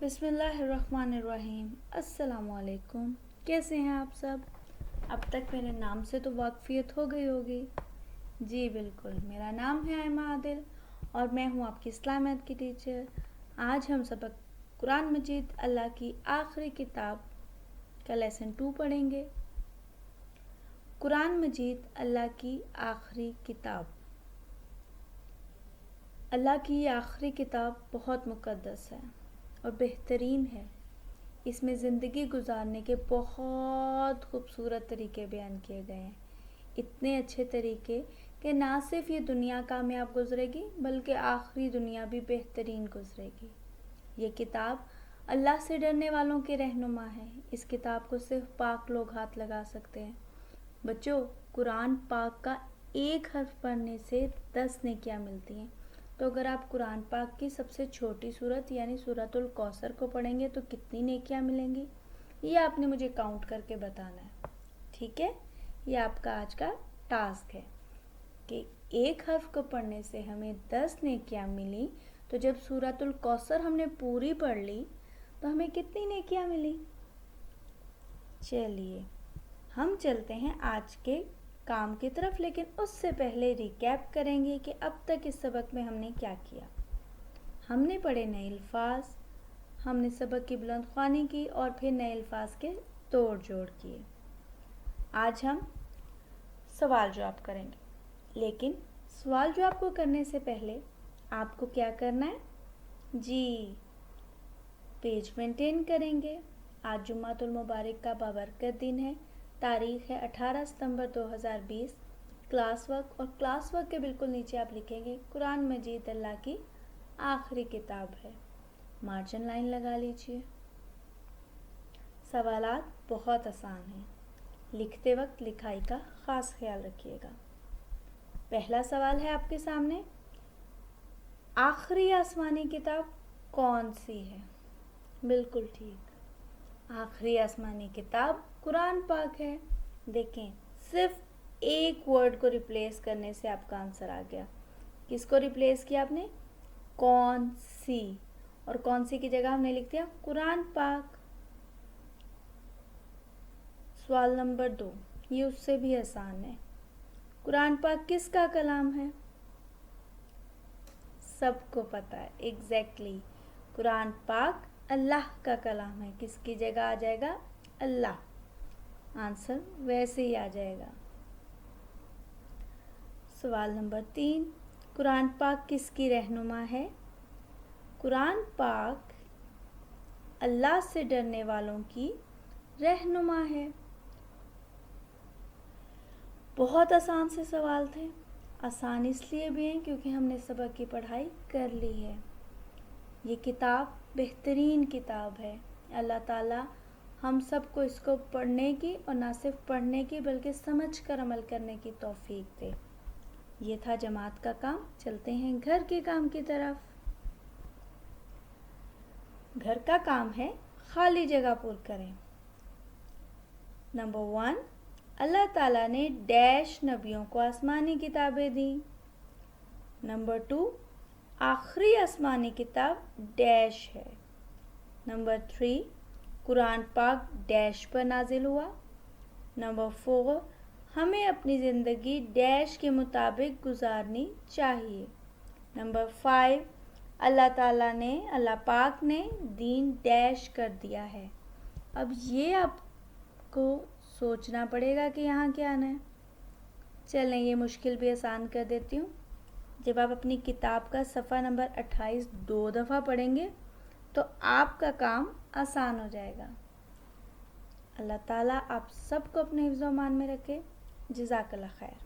بسم اللہ الرحمن الرحیم۔ السلام علیکم، کیسے ہیں آپ سب؟ اب تک میرے نام سے تو واقفیت ہو گئی ہوگی۔ جی بالکل، میرا نام ہے ایمہ عادل اور میں ہوں آپ کی اسلامیات کی ٹیچر۔ آج ہم سبق قرآن مجید اللہ کی آخری کتاب کا لیسن 2 پڑھیں گے۔ قرآن مجید اللہ کی آخری کتاب۔ اللہ کی یہ آخری کتاب بہت مقدس ہے اور بہترین ہے۔ اس میں زندگی گزارنے کے بہت خوبصورت طریقے بیان کیے گئے ہیں، اتنے اچھے طریقے کہ نہ صرف یہ دنیا کامیاب گزرے گی بلکہ آخری دنیا بھی بہترین گزرے گی۔ یہ کتاب اللہ سے ڈرنے والوں کے رہنما ہے۔ اس کتاب کو صرف پاک لوگ ہاتھ لگا سکتے ہیں۔ بچوں، قرآن پاک کا ایک حرف پڑھنے سے 10 نیکیاں ملتی ہیں۔ تو اگر آپ قرآن پاک کی سب سے چھوٹی سورت یعنی سورۃ الکوثر کو پڑھیں گے تو کتنی نیکیاں ملیں گی، یہ آپ نے مجھے کاؤنٹ کر کے بتانا ہے، ٹھیک ہے؟ یہ آپ کا آج کا ٹاسک ہے کہ ایک حرف کو پڑھنے سے ہمیں 10 نیکیاں ملی، تو جب سورۃ الکوثر ہم نے پوری پڑھ لی تو ہمیں کتنی نیکیاں ملی؟ چلیے ہم چلتے ہیں آج کے کام کی طرف، لیکن اس سے پہلے ریکیپ کریں گے کہ اب تک اس سبق میں ہم نے کیا کیا۔ ہم نے پڑھے نئے الفاظ، ہم نے سبق کی بلند خوانی کی اور پھر نئے الفاظ کے توڑ جوڑ کیے۔ آج ہم سوال جواب کریں گے، لیکن سوال جواب کو کرنے سے پہلے آپ کو کیا کرنا ہے؟ جی پیج مینٹین کریں گے۔ آج جمعۃ المبارک کا بابرکت دن ہے، تاریخ ہے 18 ستمبر 2020۔ کلاس ورک اور کلاس ورک کے بالکل نیچے آپ لکھیں گے قرآن مجید اللہ کی آخری کتاب ہے، مارجن لائن لگا لیجئے۔ سوالات بہت آسان ہیں، لکھتے وقت لکھائی کا خاص خیال رکھیے گا۔ پہلا سوال ہے آپ کے سامنے، آخری آسمانی کتاب کون سی ہے؟ بالکل ٹھیک، آخری آسمانی کتاب قرآن پاک ہے۔ دیکھیں، صرف ایک ورڈ کو ریپلیس کرنے سے آپ کا آنسر آ گیا۔ کس کو ریپلیس کیا آپ نے؟ کون سی، اور کون سی کی جگہ ہم نے لکھ دیا قرآن پاک۔ سوال نمبر 2، یہ اس سے بھی آسان ہے، قرآن پاک کس کا کلام ہے؟ سب کو پتا ہے، ایگزیکٹلی، قرآن پاک اللہ کا کلام ہے۔ کس کی جگہ آ جائے گا؟ اللہ، آنسر ویسے ہی آ جائے گا۔ سوال نمبر 3، قرآن پاک کس کی رہنما ہے؟ قرآن پاک اللہ سے ڈرنے والوں کی رہنما ہے۔ بہت آسان سے سوال تھے، آسان اس لیے بھی ہیں کیونکہ ہم نے سبق کی پڑھائی کر لی ہے۔ یہ کتاب بہترین کتاب ہے۔ اللہ تعالیٰ ہم سب کو اس کو پڑھنے کی اور نہ صرف پڑھنے کی بلکہ سمجھ کر عمل کرنے کی توفیق دے۔ یہ تھا جماعت کا کام، چلتے ہیں گھر کے کام کی طرف۔ گھر کا کام ہے خالی جگہ پر کریں۔ نمبر 1، اللہ تعالیٰ نے ڈیش نبیوں کو آسمانی کتابیں دیں۔ نمبر 2، آخری آسمانی کتاب ڈیش ہے۔ نمبر 3، قرآن پاک ڈیش پر نازل ہوا۔ نمبر 4، ہمیں اپنی زندگی ڈیش کے مطابق گزارنی چاہیے۔ نمبر 5، اللہ پاک نے دین ڈیش کر دیا ہے۔ اب یہ آپ کو سوچنا پڑے گا کہ یہاں کیا آنا ہے۔ چلیں یہ مشکل بھی آسان کر دیتی ہوں۔ جب آپ اپنی کتاب کا صفحہ نمبر 28 2 دفعہ پڑھیں گے تو آپ کا کام آسان ہو جائے گا۔ اللہ تعالیٰ آپ سب کو اپنے حفظ و امان میں رکھے۔ جزاک اللہ خیر۔